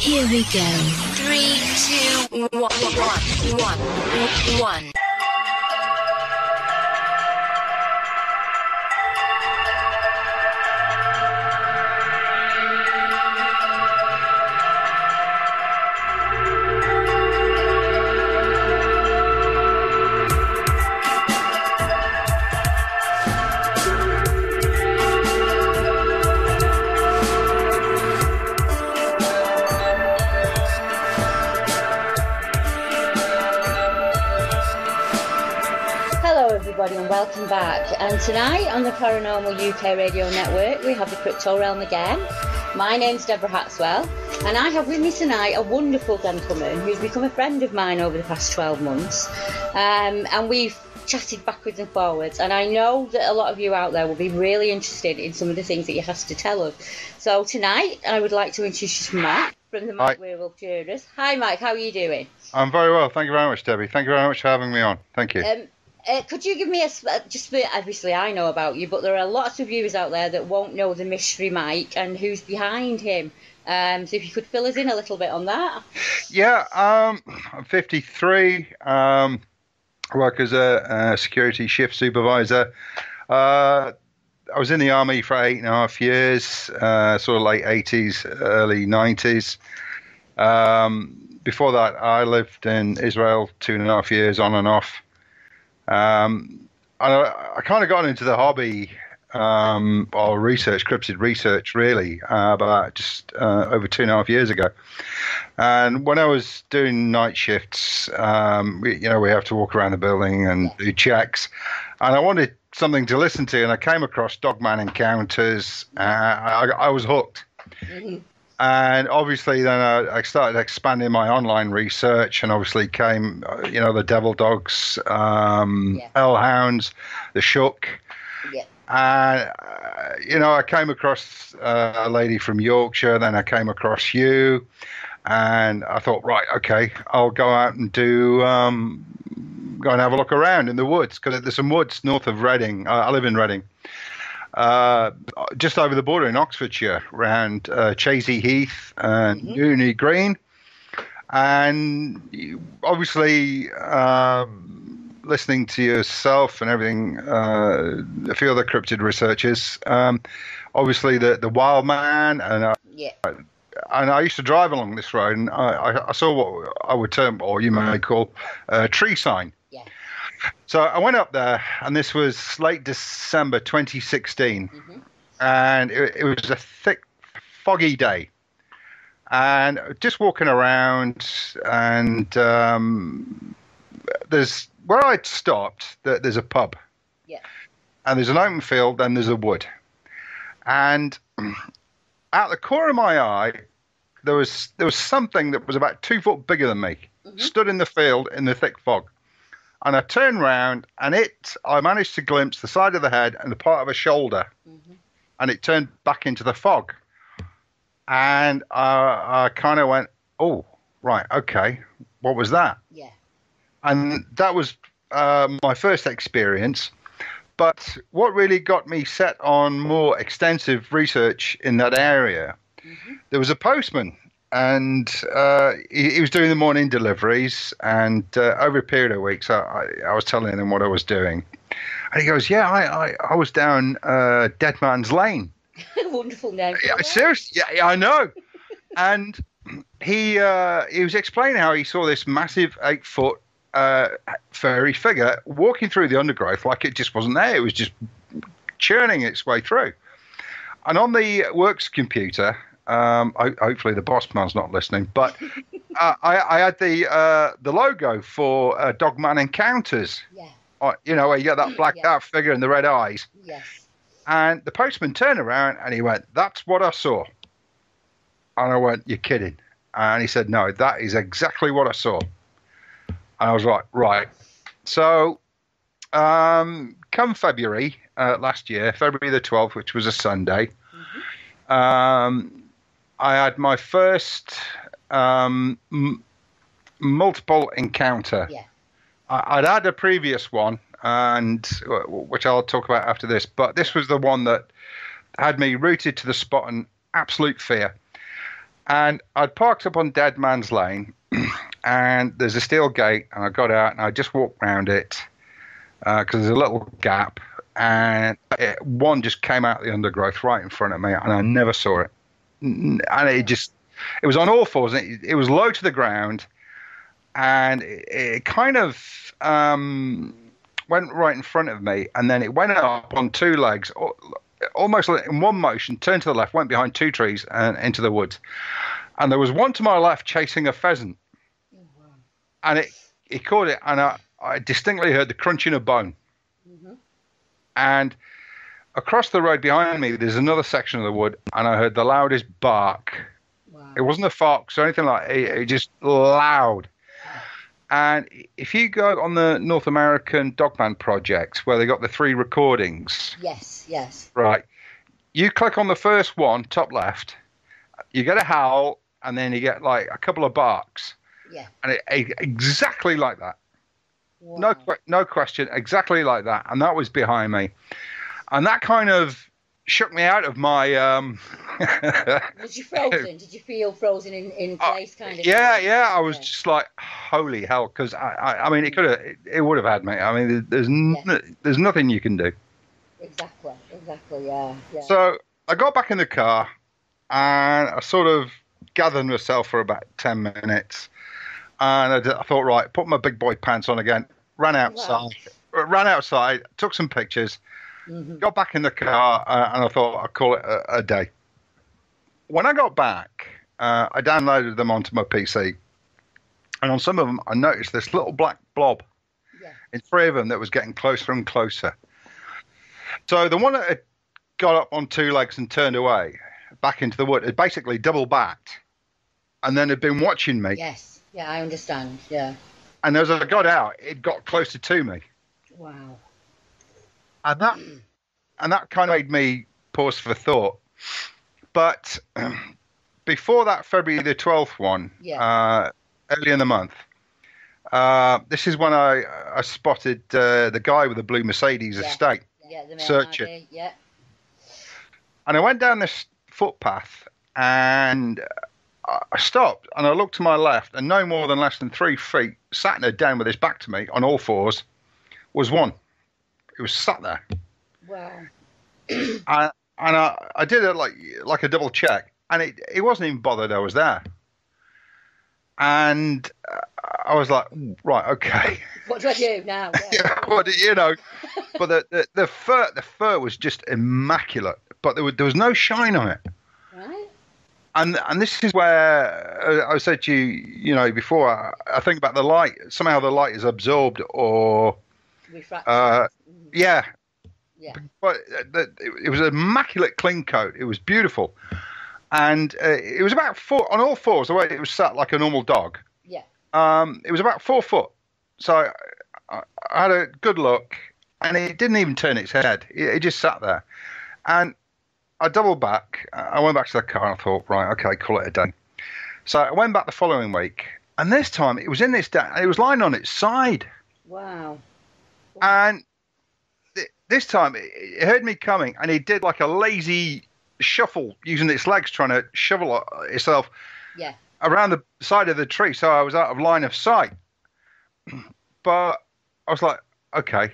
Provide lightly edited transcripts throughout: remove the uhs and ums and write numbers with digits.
Here we go. 3, 2, 1. And welcome back. And tonight on the Paranormal UK Radio Network we have the Crypto Realm again. My name's Deborah Hatswell, and I have with me tonight a wonderful gentleman who's become a friend of mine over the past 12 months. And we've chatted backwards and forwards, and I know that a lot of you out there will be really interested in some of the things that he has to tell us. So tonight I would like to introduce Mike from the Mike Werewolf Jurors. Hi Mike, how are you doing? I'm very well, thank you very much, Debbie. Thank you very much for having me on. Thank you. Could you give me obviously I know about you, but there are lots of viewers out there that won't know the mystery Mike and who's behind him. So if you could fill us in a little bit on that. Yeah, I'm 53, work as a security shift supervisor. I was in the army for 8.5 years, sort of late 80s, early 90s. Before that, I lived in Israel 2.5 years on and off. I kind of got into the hobby or research, cryptid research, really, about just over 2.5 years ago. And when I was doing night shifts, we have to walk around the building and do checks. And I wanted something to listen to, and I came across Dogman Encounters. I was hooked. Mm-hmm. And obviously then I started expanding my online research, and obviously came, the devil dogs, hellhounds, the shook. Yeah. And, I came across a lady from Yorkshire, then I came across you, and I thought, right, okay, I'll go out and go and have a look around in the woods, because there's some woods north of Reading. I live in Reading. Just over the border in Oxfordshire, around Chasey Heath and Nooney Green, and obviously listening to yourself and everything, a few other cryptid researchers, obviously the Wild Man, and I used to drive along this road, and I saw what I would term, or you may call, a tree sign. Yeah. So I went up there, and this was late December 2016, and it was a thick, foggy day. And just walking around, and there's where I'd stopped. There's a pub, and there's an open field, and there's a wood. And out the corner of my eye, there was something that was about 2 foot bigger than me, stood in the field in the thick fog. And I turned round, and I managed to glimpse the side of the head and the part of a shoulder, and it turned back into the fog. And I kind of went, oh, right, okay, what was that? Yeah. And that was my first experience. But what really got me set on more extensive research in that area, there was a postman. And he was doing the morning deliveries, and over a period of weeks, I was telling him what I was doing. And he goes, yeah, I was down Dead Man's Lane. Wonderful name. Yeah, seriously, yeah, I know. And he was explaining how he saw this massive 8-foot furry figure walking through the undergrowth like it just wasn't there. It was just churning its way through. And on the works computer, hopefully the boss man's not listening, but I had the logo for Dogman Encounters. Yeah. Where you get that blacked out figure and the red eyes. Yes. And the postman turned around and he went, "That's what I saw." And I went, "You're kidding." And he said, "No, that is exactly what I saw." And I was like, right. So come February last year, February the 12th, which was a Sunday, I had my first multiple encounter. Yeah. I'd had a previous one, and which I'll talk about after this, but this was the one that had me rooted to the spot in absolute fear. And I'd parked up on Dead Man's Lane, and there's a steel gate, and I got out and I just walked round it because there's a little gap, and one just came out of the undergrowth right in front of me, and I never saw it. And it was on all fours, and it was low to the ground, and it kind of went right in front of me, and then it went up on two legs, almost in one motion, turned to the left, went behind two trees and into the woods. And there was one to my left chasing a pheasant. Oh, wow. And he caught it, and I distinctly heard the crunching of bone. Mm-hmm. And across the road behind me, there's another section of the wood, and I heard the loudest bark. Wow. It wasn't a fox or anything like it. It just loud. And if you go on the North American Dogman Project, where they got the 3 recordings. Yes. Right. You click on the first one, top left, you get a howl, and then you get like a couple of barks. Yeah. And exactly like that. Wow. No question, exactly like that. And that was behind me. And that kind of shook me out of my... Was you frozen? Did you feel frozen in place kind of Yeah, thing? yeah. I was just like, holy hell, because I mean, it would have had me. I mean, there's nothing you can do. Exactly, yeah. So I got back in the car, and I sort of gathered myself for about 10 minutes, and I thought, right, put my big boy pants on again, ran outside, took some pictures, got back in the car, and I thought I'd call it a day. When I got back, I downloaded them onto my PC, and on some of them, I noticed this little black blob in 3 of them that was getting closer and closer. So the one that had got up on 2 legs and turned away back into the wood had basically double backed, and then had been watching me. Yes, yeah, I understand. Yeah. And as I got out, it got closer to me. Wow. And that kind of made me pause for thought. But before that February the 12th one, early in the month, this is when I spotted the guy with the blue Mercedes estate. Yeah, the searching. Yeah. And I went down this footpath, and I stopped, and I looked to my left, and no more than less than 3 feet, sat there down with his back to me on all fours, was one. It was sat there. Wow. And I did it like a double check, and it wasn't even bothered I was there. And I was like, right, okay. What do I do now? Yeah, but the fur was just immaculate, but there was no shine on it. Right. And this is where I said to you, before, I think about the light. Somehow the light is absorbed or refracted. Yeah. But it was an immaculate clean coat. It was beautiful, and it was about 4 on all fours. The way it was sat like a normal dog. Yeah. It was about 4 foot. So I had a good look, and it didn't even turn its head. It just sat there, and I doubled back. I went back to the car and I thought, right, okay, call it a day. So I went back the following week, and this time it was in this day. It was lying on its side. Wow. And this time it heard me coming, and it did like a lazy shuffle using its legs, trying to shovel itself around the side of the tree. So I was out of line of sight. But I was like, okay.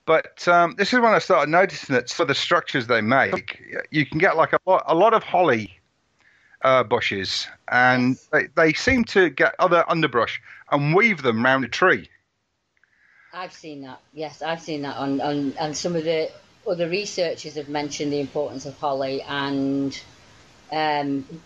But this is when I started noticing that for the structures they make, you can get like a lot of holly bushes, and they seem to get other underbrush and weave them around a tree. I've seen that. Yes, I've seen that on some of the other researchers have mentioned the importance of holly and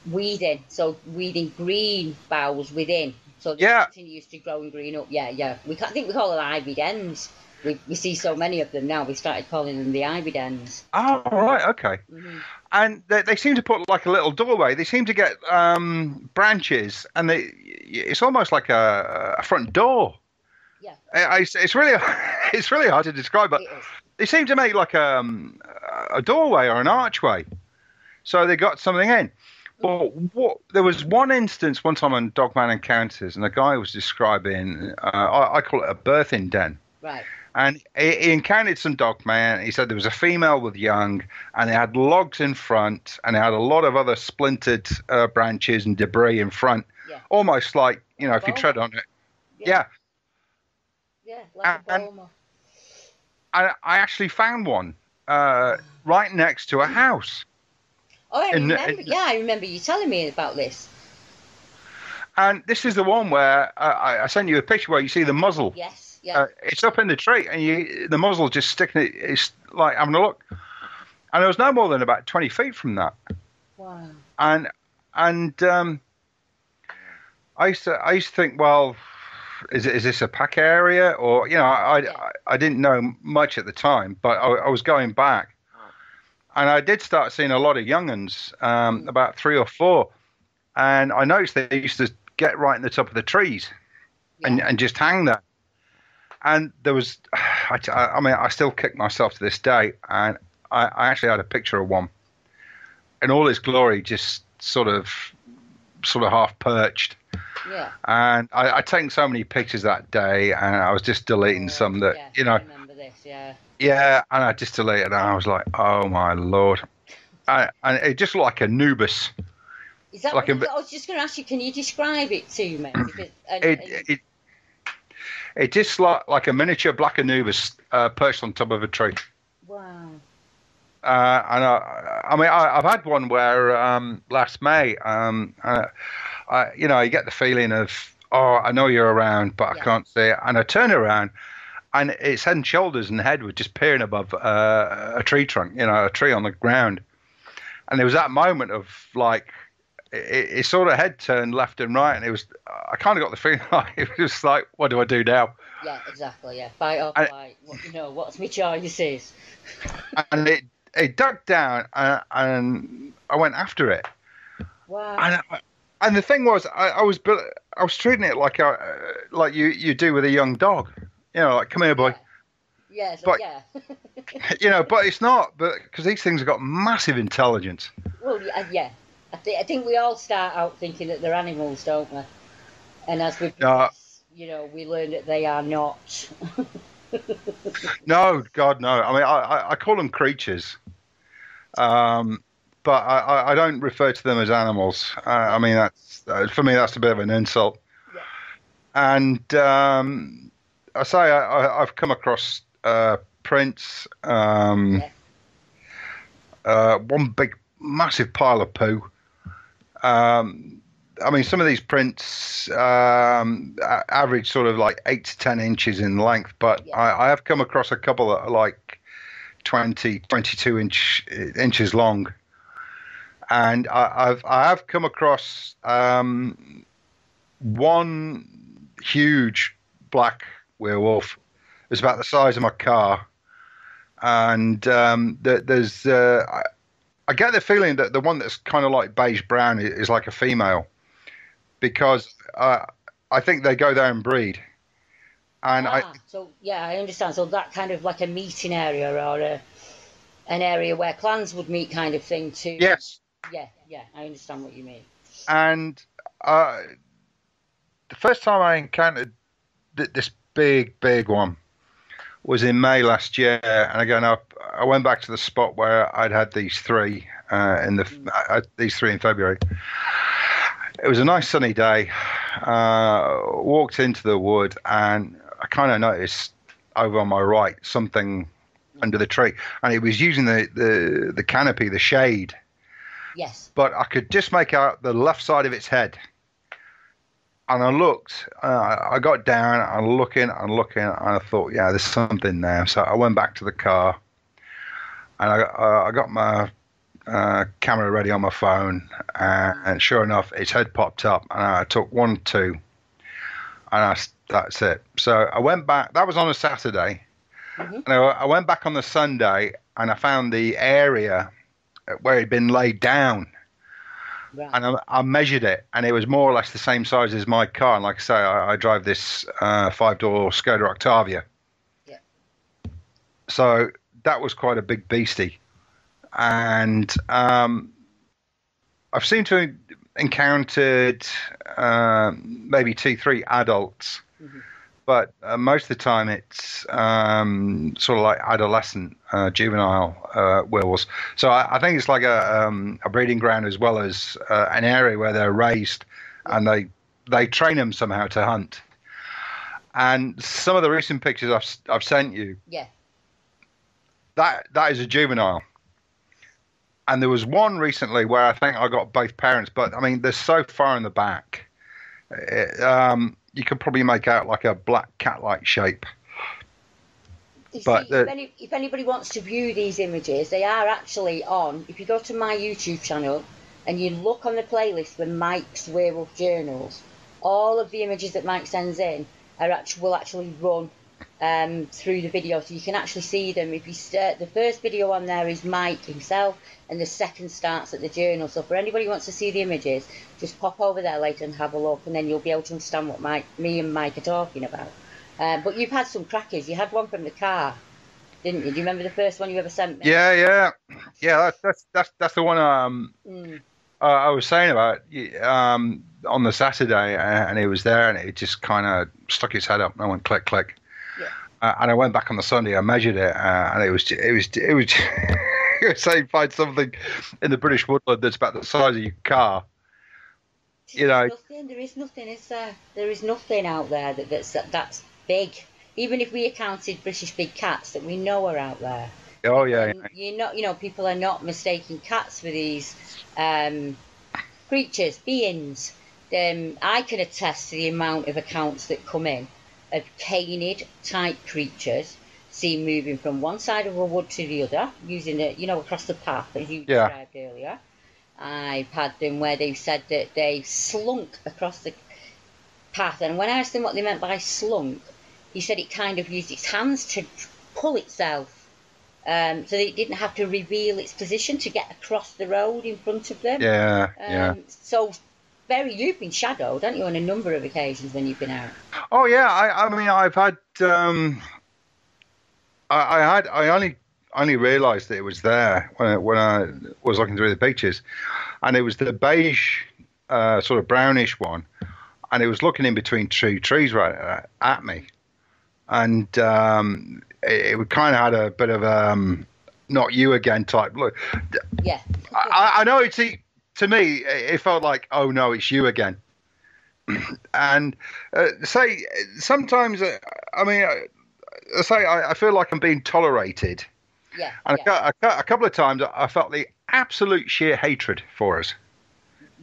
weeding. So weeding green boughs within. So they continue to grow and green up. Yeah. I think we call them ivy dens. We see so many of them now. We started calling them the ivy dens. Oh, right, okay. Mm-hmm. And they seem to put like a little doorway. They seem to get branches, and it's almost like a front door. Yeah. It's really hard to describe, but they seem to make like a doorway or an archway. So they got something in. But there was one instance one time on Dogman Encounters, and the guy was describing, I call it a birthing den. Right. And he encountered some dog man. He said there was a female with young, and they had logs in front, and they had a lot of other splintered branches and debris in front, almost like, if you tread on it. Yeah. Yeah, like a boma. I actually found one right next to a house. Oh, I remember. I remember you telling me about this. And this is the one where I sent you a picture where you see the muzzle. Yes. Yeah. It's up in the tree, and the muzzle just sticking. It's like having a look. And it was no more than about 20 feet from that. Wow. And I used to think, well, is this a pack area, or I didn't know much at the time, but I was going back, and I did start seeing a lot of young'uns, about 3 or 4, and I noticed they used to get right in the top of the trees, and just hang there. And there was, I still kick myself to this day, and I actually had a picture of one, in all its glory, just sort of half perched. Yeah. And I'd taken so many pictures that day, and I was just deleting some that, I remember this, yeah. Yeah, and I just deleted it, and I was like, oh my Lord. And it just looked like a Nubus. Is that like I was just going to ask you, can you describe it to me? Because, it just looked like a miniature black Anubis perched on top of a tree. Wow. And I've had one where last May, you get the feeling of, oh, I know you're around, but I can't see it. And I turn around, and its head and shoulders and head were just peering above a tree trunk, a tree on the ground. And there was that moment of like, it sort of head turned left and right, and I kind of got the feeling like it was like, what do I do now? Yeah, exactly. Yeah, fight or flight. What's my choices? And it dug down, and I went after it. Wow. And the thing was, I was treating it like you do with a young dog, like, come here, boy. Yeah. Yes, but, yeah. But it's not, because these things have got massive intelligence. Well, yeah. I think we all start out thinking that they're animals, don't we? And as we progress, we learn that they are not. No, God, no. I mean, I call them creatures, but I don't refer to them as animals. I mean, that's for me, that's a bit of an insult. Yeah. And I say I've come across prints, one big, massive pile of poo. I mean, some of these prints average sort of like 8 to 10 inches in length, but I have come across a couple that are like 22 inches long. And I have come across one huge black werewolf. It's about the size of my car. And there's... I get the feeling that the one that's kind of like beige brown is like a female, because I think they go there and breed. And I understand. So that kind of like a meeting area, or an area where clans would meet, kind of thing too. Yes. Yeah, I understand what you mean. And the first time I encountered this big one was in May last year, and again I went back to the spot where I'd had these three these three in February. It was a nice sunny day. Walked into the wood, and I kind of noticed over on my right something under the tree, and it was using the canopy, the shade. Yes. But I could just make out the left side of its head. And I looked, I got down, I'm looking, and I thought, yeah, there's something there. So I went back to the car, and I got my camera ready on my phone, and sure enough, its head popped up, and I took 1, 2, and that's it. So I went back, that was on a Saturday, and I went back on the Sunday, and I found the area where it had been laid down. Right. And I measured it, and it was more or less the same size as my car. And like I say, I drive this 5-door Skoda Octavia. Yeah. So that was quite a big beastie. And I've seemed to have encountered maybe 2-3 adults. but most of the time it's sort of like adolescent, juvenile werewolves. So I think it's like a breeding ground as well as an area where they're raised, and they train them somehow to hunt. And some of the recent pictures I've sent you, that is a juvenile. And there was one recently where I think I got both parents, but I mean they're so far in the back. You could probably make out like a black cat-like shape. But if anybody wants to view these images, they are actually on. If you go to my YouTube channel and you look on the playlist for Mike's Werewolf Journals, all of the images that Mike sends in will actually run through the video, so you can actually see them. If you start, the first video on there is Mike himself, and the second starts at the journal. So for anybody who wants to see the images, just pop over there later and have a look, and then you'll be able to understand what me and Mike are talking about. But you've had some crackers. You had one from the car, didn't you? Do you remember the first one you ever sent me? Yeah. That's the one I was saying about on the Saturday, and it was there, and it just kind of stuck its head up, and I went click click. And I went back on the Sunday. I measured it, and it was saying find something in the British woodland that's about the size of your car. There is nothing, is there? There is nothing out there that's big. Even if we accounted British big cats that we know are out there. Oh yeah. People are not mistaking cats for these creatures, beings. I can attest to the amount of accounts that come in of canid type creatures seen moving from one side of a wood to the other, using it, across the path as you described earlier. I've had them where they've said that they slunk across the path, and when I asked them what they meant by slunk, he said it kind of used its hands to pull itself, so that it didn't have to reveal its position to get across the road in front of them. So you've been shadowed, haven't you, on a number of occasions when you've been out? Oh yeah, I mean I've had I only realised that it was there when I was looking through the pictures, and it was the beige sort of brownish one, and it was looking in between two trees right at me, and it kind of had a bit of not you again type look. Yeah, I know it's. To me, it felt like, oh no, it's you again. And sometimes, I feel like I'm being tolerated. Yeah. And a couple of times, I felt the absolute sheer hatred for us.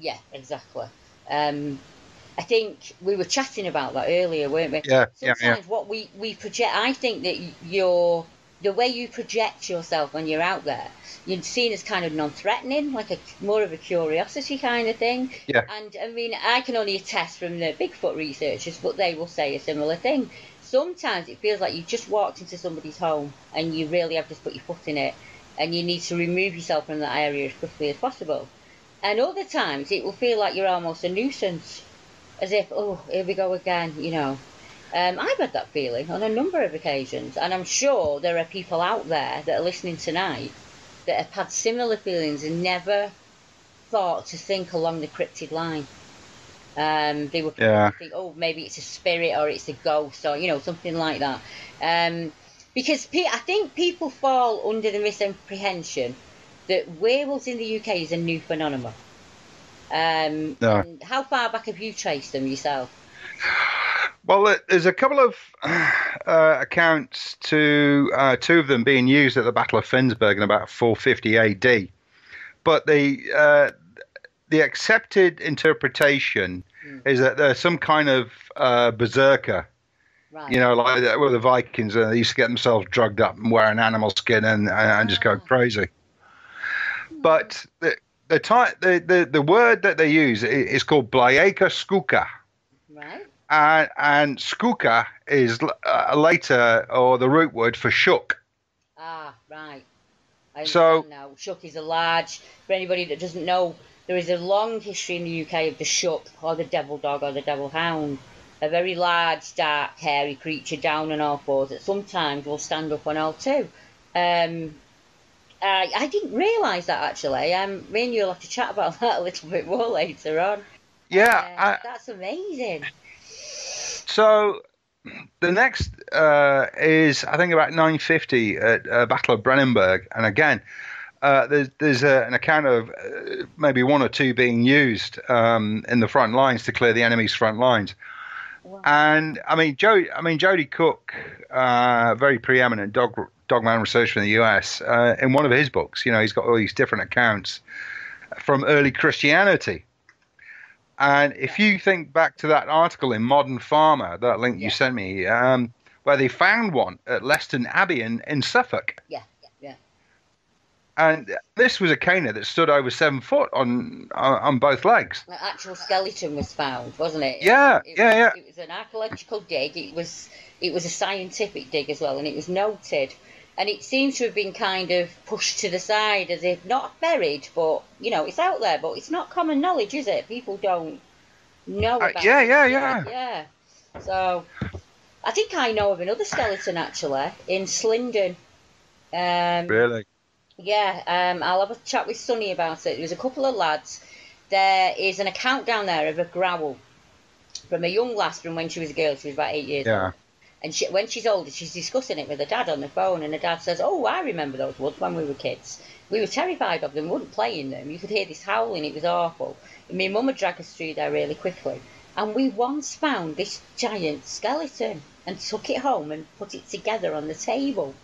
Yeah, exactly. I think we were chatting about that earlier, weren't we? Yeah. Sometimes what we project, I think that the way you project yourself when you're out there, you're seen as kind of non-threatening, like more of a curiosity kind of thing. Yeah. And I mean, I can only attest from the Bigfoot researchers, but they will say a similar thing. Sometimes it feels like you've just walked into somebody's home and you really have just put your foot in it, and you need to remove yourself from that area as quickly as possible. And other times it will feel like you're almost a nuisance, as if, oh, here we go again, I've had that feeling on a number of occasions, and I'm sure there are people out there that are listening tonight that have had similar feelings and never thought to think along the cryptid line. They were think, oh, maybe it's a spirit or it's a ghost or something like that. Because I think people fall under the misapprehension that werewolves in the UK is a new phenomenon. And how far back have you traced them yourself? Well, there's a couple of accounts to two of them being used at the Battle of Finnsburg in about 450 AD. But the accepted interpretation is that there's some kind of berserker. Right. Like with the Vikings, they used to get themselves drugged up and wear an animal skin and just go crazy. But the word that they use is called Blayaka Skuka. Right. And skuka is later, or the root word for shook. Ah, right. I understand now. Shook is for anybody that doesn't know, there is a long history in the UK of the shook, or the devil dog, or the devil hound. A very large, dark, hairy creature down on all fours that sometimes will stand up on all two. I didn't realise that, actually. Me and you will have to chat about that a little bit more later on. Yeah. That's amazing. So the next is, I think, about 950 at Battle of Brennenburg. And again, there's an account of maybe one or two being used in the front lines to clear the enemy's front lines. Wow. And Jody Cook, very preeminent dogman researcher in the US, in one of his books, he's got all these different accounts from early Christianity. And if you think back to that article in Modern Farmer, that link you sent me, where they found one at Leston Abbey in Suffolk. Yeah. And this was a cana that stood over 7 foot on both legs. The actual skeleton was found, wasn't it? Yeah. It was an archaeological dig. It was a scientific dig as well, and it was noted. And it seems to have been kind of pushed to the side, as if not buried, but it's out there. But it's not common knowledge, is it? People don't know about it. Yeah. So I think I know of another skeleton actually in Slindon. Really? Yeah, I'll have a chat with Sonny about it. There's a couple of lads. There is an account down there of a growl from a young lass from when she was a girl. She was about 8 years old. And when she's older, she's discussing it with her dad on the phone. And her dad says, "Oh, I remember those woods when we were kids. We were terrified of them. We wouldn't play in them. You could hear this howling. It was awful. And my mum would drag us through there really quickly. And we once found this giant skeleton and took it home and put it together on the table.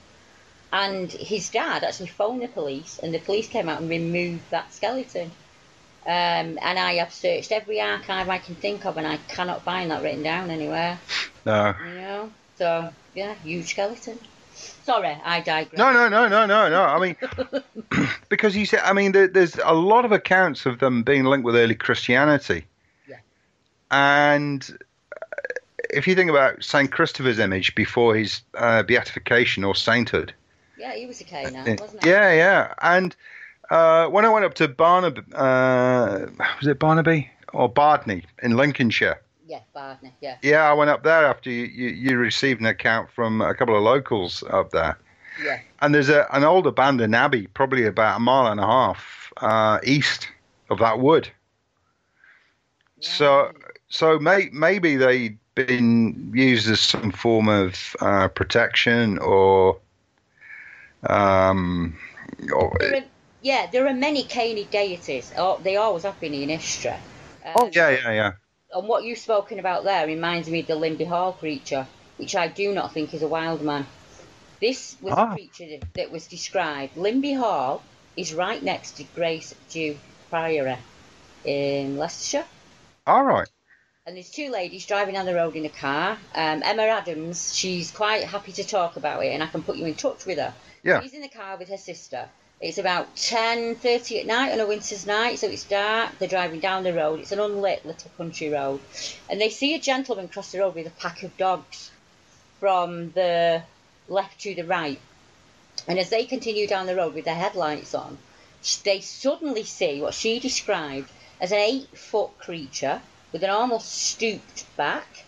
And his dad actually phoned the police, and the police came out and removed that skeleton. And I have searched every archive I can think of, and I cannot find that written down anywhere. No. So, yeah, huge skeleton. Sorry, I digress. No. I mean, because you said, there's a lot of accounts of them being linked with early Christianity. Yeah. And if you think about St. Christopher's image before his beatification or sainthood. Yeah, he was a Canaan, wasn't he? Yeah. And when I went up to Barnaby, was it Barnaby or Bardney in Lincolnshire? Yeah, Bardney, yeah. Yeah, I went up there after you received an account from a couple of locals up there. Yeah. And there's an old abandoned abbey, probably about a mile and a half east of that wood. Yeah. So maybe they'd been used as some form of protection or... there are many Cainid deities. They always have been in history. Yeah. And what you've spoken about there reminds me of the Limby Hall creature, which I do not think is a wild man. This was a creature that was described. Limby Hall is right next to Grace Dew Priory in Leicestershire. All right. And there's two ladies driving down the road in a car. Emma Adams, she's quite happy to talk about it, and I can put you in touch with her. Yeah. She's in the car with her sister. It's about 10:30 at night on a winter's night, so it's dark. They're driving down the road. It's an unlit little country road. And they see a gentleman cross the road with a pack of dogs from the left to the right. And as they continue down the road with their headlights on, they suddenly see what she described as an 8-foot creature with an almost stooped back.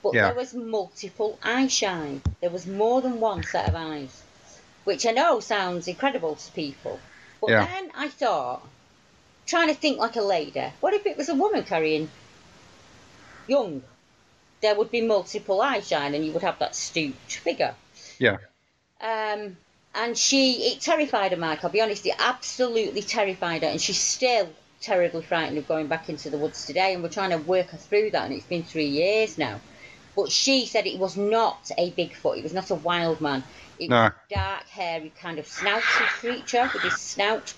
But there was multiple eye shine. There was more than one set of eyes. Which I know sounds incredible to people. But then I thought, trying to think like a lady, what if it was a woman carrying young? There would be multiple eyeshine and you would have that stooped figure. Yeah. And it terrified her, Mike, I'll be honest, it absolutely terrified her. And she's still terribly frightened of going back into the woods today. And we're trying to work her through that, and it's been 3 years now. But she said it was not a Bigfoot, it was not a wild man. It was a dark, hairy, kind of snouty creature with his snout.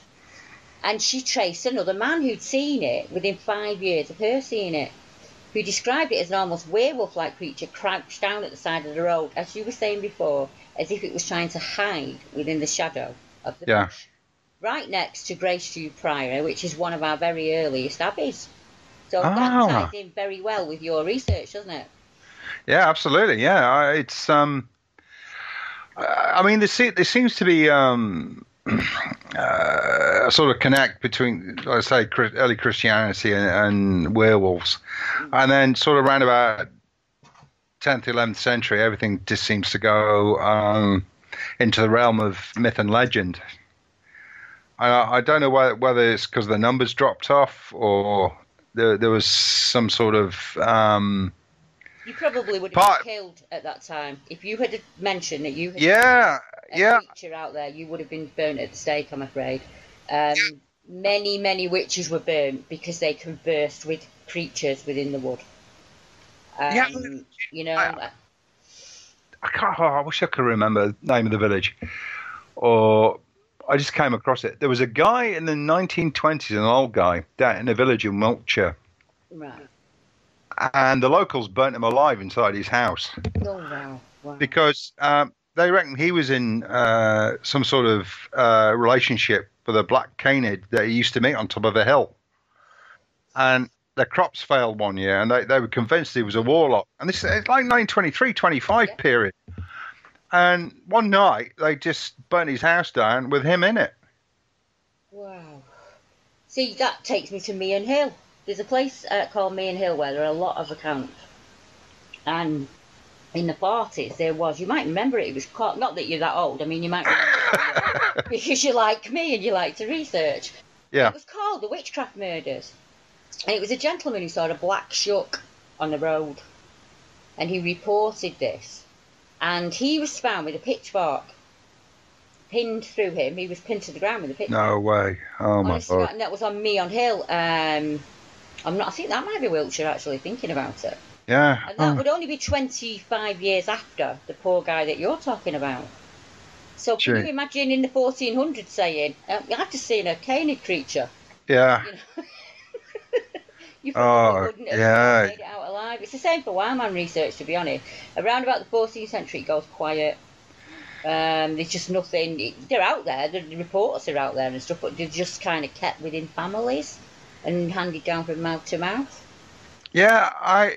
And she traced another man who'd seen it within 5 years of her seeing it, who described it as an almost werewolf-like creature crouched down at the side of the road, as you were saying before, as if it was trying to hide within the shadow of the bush. Right next to Graceview Priory, which is one of our very earliest abbeys. So that ties in very well with your research, doesn't it? Yeah, absolutely. Yeah, it's... there seems to be a sort of connect between, let's say, early Christianity and werewolves. And then sort of around about 10th, 11th century, everything just seems to go into the realm of myth and legend. I don't know whether it's because the numbers dropped off or there was some sort of... You probably would have been killed at that time. If you had mentioned that you had a creature out there, you would have been burnt at the stake, I'm afraid. Many witches were burnt because they conversed with creatures within the wood. You know, I can't. I wish I could remember the name of the village, or I just came across it. There was a guy in the 1920s, an old guy, down in a village in Wiltshire, right? And the locals burnt him alive inside his house. Oh wow! Because they reckon he was in some sort of relationship with a black canid that he used to meet on top of a hill, and their crops failed one year, and they were convinced he was a warlock. And this is like 1923, 25 period. And one night they just burnt his house down with him in it. Wow! See, that takes me to Meehan Hill. There's a place called Meehan Hill where there are a lot of accounts, and in the 40s there was. You might remember it. It was called. Not that you're that old. I mean, you might remember it because you're like me and you like to research. Yeah. It was called the Witchcraft Murders. And it was a gentleman who saw a black shuck on the road. And he reported this. And he was found with a pitchfork pinned through him. He was pinned to the ground with a pitchfork. No way. Oh, my God. And that was on Meehan Hill. I think that might be Wiltshire, actually, thinking about it. Yeah. And that would only be 25 years after the poor guy that you're talking about. So can you imagine in the 1400s saying, I've just seen a canid creature? Yeah. You know? You probably wouldn't have made it out alive. It's the same for wildman research, to be honest. Around about the 14th century, it goes quiet. There's just nothing. They're out there. The reports are out there and stuff, but they're just kind of kept within families and handed down from mouth to mouth. Yeah, I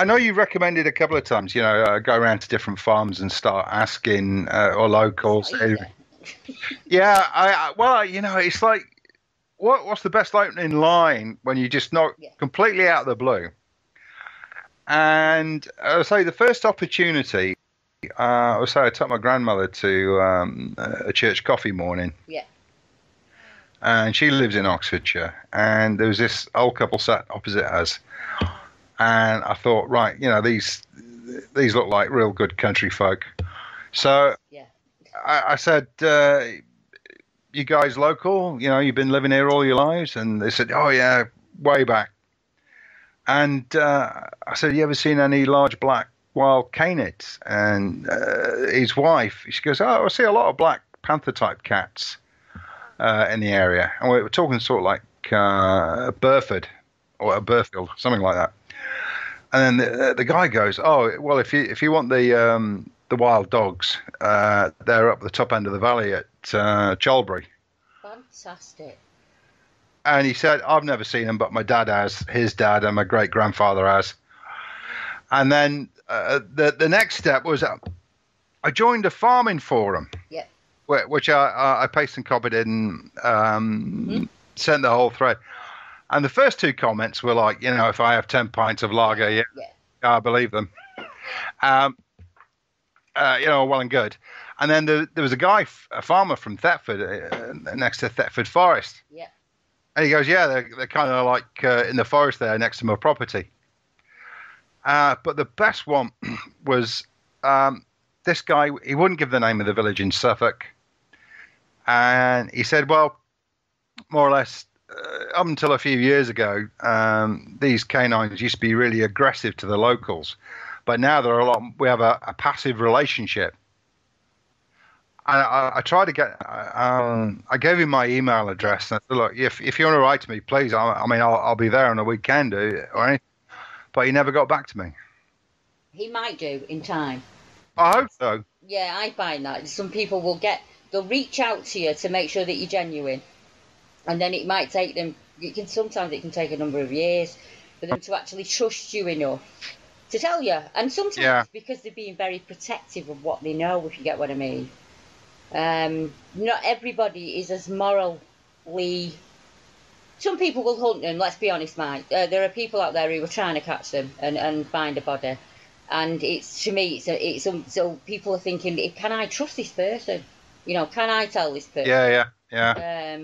know you recommended a couple of times, go around to different farms and start asking or locals. Yeah, it's like, what's the best opening line when you just knock completely out of the blue? And I would say the first opportunity, I took my grandmother to a church coffee morning. Yeah. And she lives in Oxfordshire, and there was this old couple sat opposite us, and I thought, right, these look like real good country folk. So I said, you guys local? You've been living here all your lives? And they said, oh yeah, way back. And I said, you ever seen any large black wild canids? And his wife, she goes, oh, I see a lot of black panther type cats in the area. And we were talking sort of like Burford or Burfield, something like that. And then the guy goes, oh, well, if you want the wild dogs, they're up the top end of the valley at Cholbury. Fantastic. And he said, I've never seen them, but my dad has, his dad, and my great grandfather has. And then the next step was I joined a farming forum. Yeah. Which I pasted and copied in, sent the whole thread. And the first two comments were like, if I have 10 pints of lager, I believe them. Well and good. And then there was a farmer from Thetford, next to Thetford Forest. Yeah. And he goes, yeah, they're kind of like in the forest there next to my property. But the best one was this guy, he wouldn't give the name of the village in Suffolk. And he said, well, more or less, up until a few years ago, these canines used to be really aggressive to the locals. But now we have a passive relationship. And I tried to get, I gave him my email address. And I said, look, if you want to write to me, please, I'll be there on a weekend or anything. But he never got back to me. He might do in time. I hope so. Yeah, I find that. Some people they'll reach out to you to make sure that you're genuine. And then it might take them, sometimes it can take a number of years for them to actually trust you enough to tell you. And sometimes because they're being very protective of what they know, if you get what I mean. Not everybody is as morally. Some people will hunt them, let's be honest, Mike. There are people out there who are trying to catch them and find a body. And to me, so people are thinking, can I trust this person? Can I tell this person? Yeah.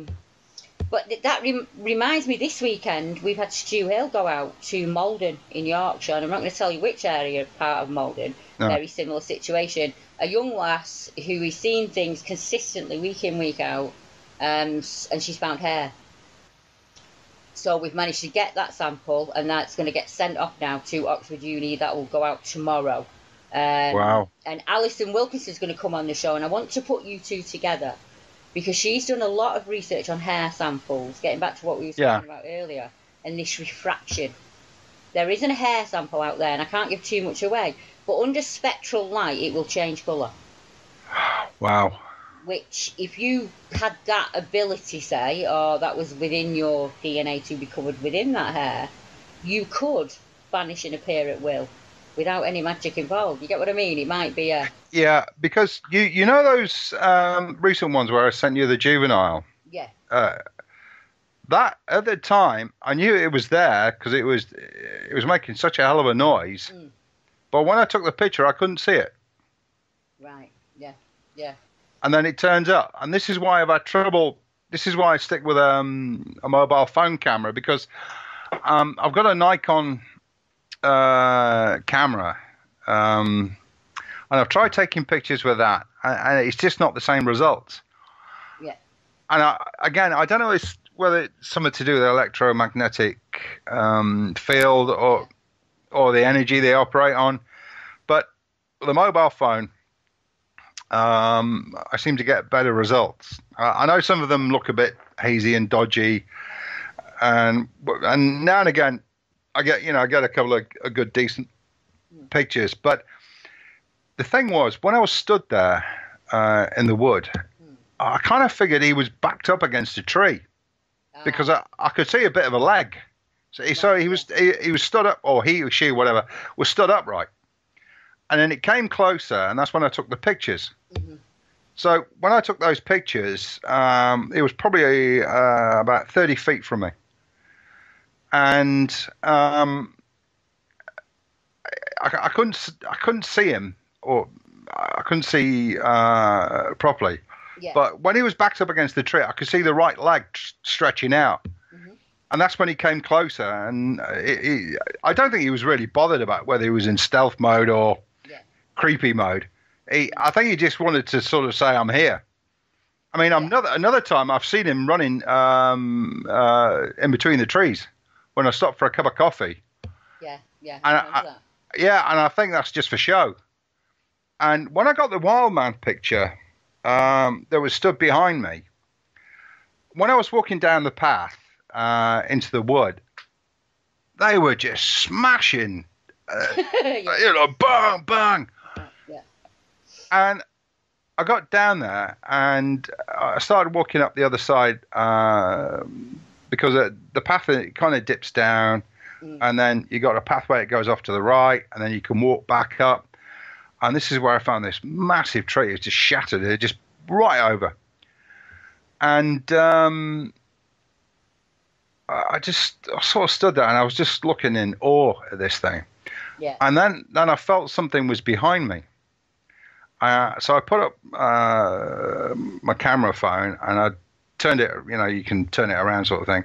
But that reminds me, this weekend we've had Stu Hill go out to Malden in Yorkshire, and I'm not going to tell you which area, part of Malden. No. Very similar situation. A young lass who is seeing things consistently week in, week out, and she's found hair. So we've managed to get that sample, and that's going to get sent off now to Oxford Uni. That will go out tomorrow. Wow. And Alison Wilkinson's going to come on the show, and I want to put you two together because she's done a lot of research on hair samples, getting back to what we were talking about earlier, and this refraction. There isn't a hair sample out there, and I can't give too much away, but under spectral light, it will change colour. Wow. Which, if you had that ability, say, or that was within your DNA to be covered within that hair, you could vanish and appear at will without any magic involved. You get what I mean? It might be a... Yeah, because you know those recent ones where I sent you the juvenile? Yeah. That, at the time, I knew it was there because it was making such a hell of a noise. Mm. But when I took the picture, I couldn't see it. Right, yeah, yeah. And then it turns up. And this is why I've had trouble. This is why I stick with a mobile phone camera, because I've got a Nikon camera. And I've tried taking pictures with that. And it's just not the same results. Yeah. And I don't know whether it's something to do with the electromagnetic field or the energy they operate on. But with a mobile phone, I seem to get better results. I know some of them look a bit hazy and dodgy, and now and again, I get a couple of good decent pictures. But the thing was, when I was stood there in the wood, I kind of figured he was backed up against a tree because I could see a bit of a leg. So he was stood up, or he or she, whatever, was stood upright. And then it came closer, and that's when I took the pictures. Mm-hmm. So when I took those pictures, it was probably about 30 feet from me. And I couldn't see him, or I couldn't see properly. Yeah. But when he was backed up against the tree, I could see the right leg stretching out. Mm-hmm. And that's when he came closer. And I don't think he was really bothered about whether he was in stealth mode or creepy mode. I think he just wanted to sort of say, I'm here. I mean, another time I've seen him running in between the trees when I stopped for a cup of coffee. Yeah. And I think that's just for show. And when I got the wild man picture that was stood behind me, when I was walking down the path into the wood, they were just smashing, bang, bang. And I got down there and I started walking up the other side because the path kind of dips down, and then you got a pathway that goes off to the right, and then you can walk back up. And this is where I found this massive tree. It's just shattered. It just right over. And I sort of stood there and I was just looking in awe at this thing. Yeah. And then I felt something was behind me. So I put up my camera phone and I turned it, you can turn it around sort of thing,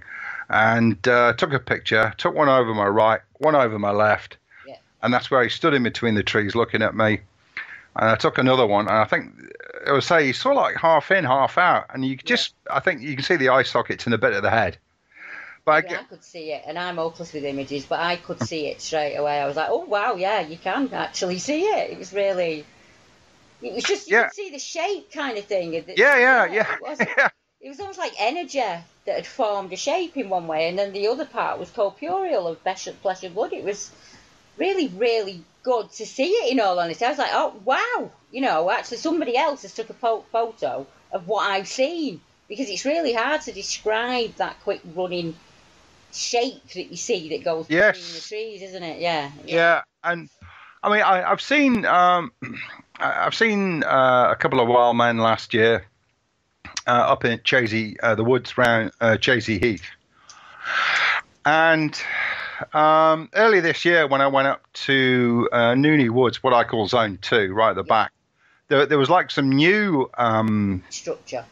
and took a picture, took one over my right, one over my left, and that's where he stood in between the trees looking at me. And I took another one, and I think it would say he's sort of like half in, half out, and you I think you can see the eye sockets in a bit of the head. But I could see it, and I'm hopeless with images, but I could see it straight away. I was like, oh wow, yeah, you can actually see it. It was really... It was just, you could see the shape kind of thing. Yeah. It was almost like energy that had formed a shape in one way, and then the other part was corporeal of flesh and blood. It was really, really good to see it, in all honesty. I was like, oh, wow. Actually somebody else has took a photo of what I've seen, because it's really hard to describe that quick running shape that you see that goes between the trees, isn't it? Yeah. And I mean, I've seen a couple of wild men last year up in Chasey, the woods round Chasey Heath. And early this year, when I went up to Nooney Woods, what I call Zone 2, right at the back, there was like some new... structure.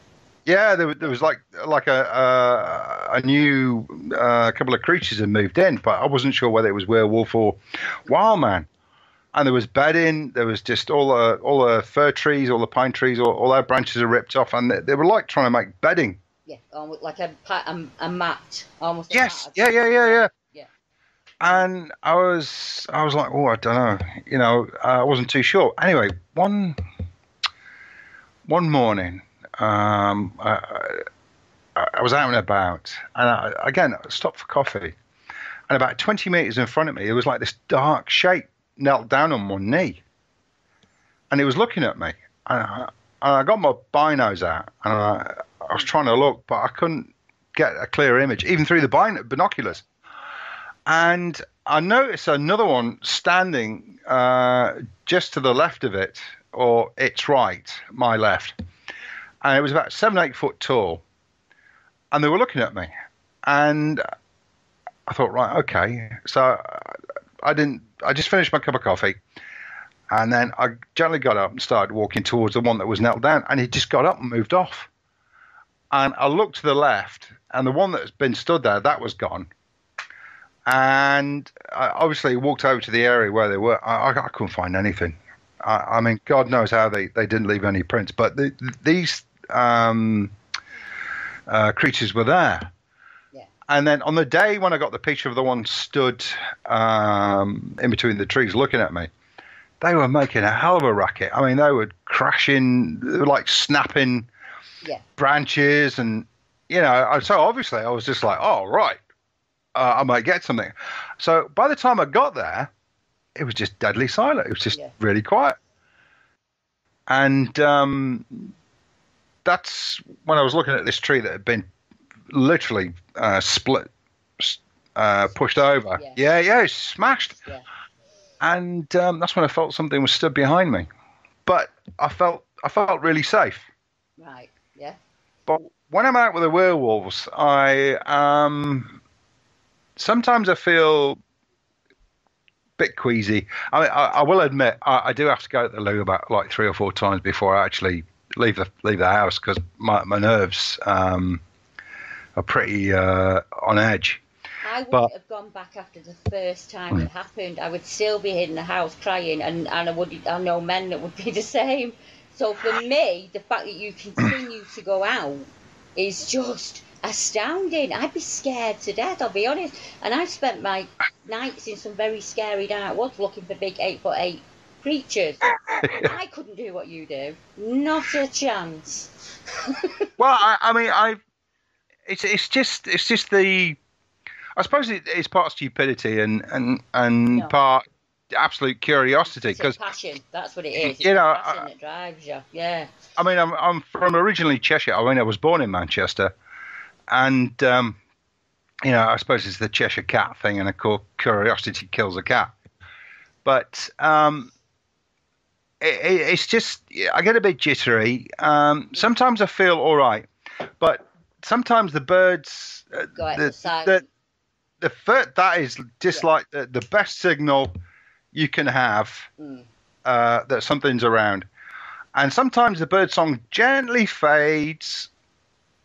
Yeah, there was like a new couple of creatures had moved in, but I wasn't sure whether it was werewolf or wild man. And there was bedding. There was just all the fir trees, all the pine trees, all their branches are ripped off, and they were like trying to make bedding. Yeah, almost like a mat, almost. Yes, A mat. yeah. Yeah. And I was like, oh, I don't know, I wasn't too sure. Anyway, one morning, I was out and about, and again I stopped for coffee, and about 20 meters in front of me, there was like this dark shape knelt down on one knee, and it was looking at me, and I got my binos out, and I was trying to look, but I couldn't get a clear image, even through the binoculars. And I noticed another one standing just to the left of it, or its right, my left, and it was about 7-8 foot tall, and they were looking at me, and I thought, right, okay. So I just finished my cup of coffee, and then I gently got up and started walking towards the one that was knelt down, and he just got up and moved off. And I looked to the left, and the one that's been stood there, that was gone. And I obviously walked over to the area where they were. I couldn't find anything. I mean, God knows how they didn't leave any prints, but these creatures were there. Yeah. And then on the day when I got the picture of the one stood in between the trees looking at me, they were making a hell of a racket. I mean, they were crashing, they were like snapping branches, and so obviously I was just like, oh, right. I might get something. So by the time I got there, it was just deadly silent. It was just really quiet. And that's when I was looking at this tree that had been literally split, pushed over. Yeah, it's smashed. Yeah. And that's when I felt something was stood behind me. But I felt really safe. Right, yeah. But when I'm out with the werewolves, sometimes I feel a bit queasy. I mean, I will admit I do have to go to the loo about like 3 or 4 times before I actually leave the house, because my nerves are pretty on edge. I wouldn't have gone back after the first time it happened. I would still be in the house crying, and I know men that would be the same. So for me, the fact that you continue to go out is just astounding. I'd be scared to death, I'll be honest. And I've spent my nights in some very scary dark woods looking for big 8'8" creatures. I couldn't do what you do. Not a chance. Well, I mean, it's just the. I suppose it's part stupidity and part absolute curiosity, because passion. That's what it is. It's passion that drives you. Yeah. I mean, I'm from originally Cheshire. I mean, I was born in Manchester. And, I suppose it's the Cheshire cat thing, and of course, curiosity kills a cat. But it's just, I get a bit jittery. Sometimes I feel all right, but sometimes the birds, that is just like the best signal you can have that something's around. And sometimes the bird song gently fades,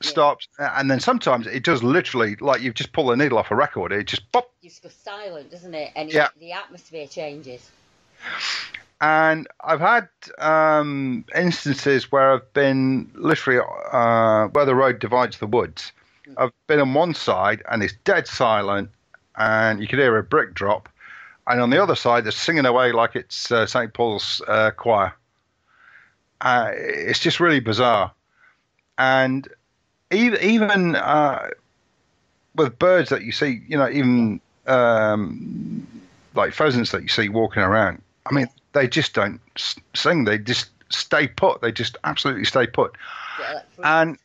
stops, and then sometimes it does literally, like you've just pulled a needle off a record, it just pop. It just goes silent, doesn't it? And the atmosphere changes. And I've had instances where I've been literally where the road divides the woods. I've been on one side and it's dead silent, and you can hear a brick drop, and on the other side they're singing away like it's St. Paul's choir. It's just really bizarre. And even with birds that you see, even like pheasants that you see walking around, I mean, they just don't sing. They just stay put. They just absolutely stay put. And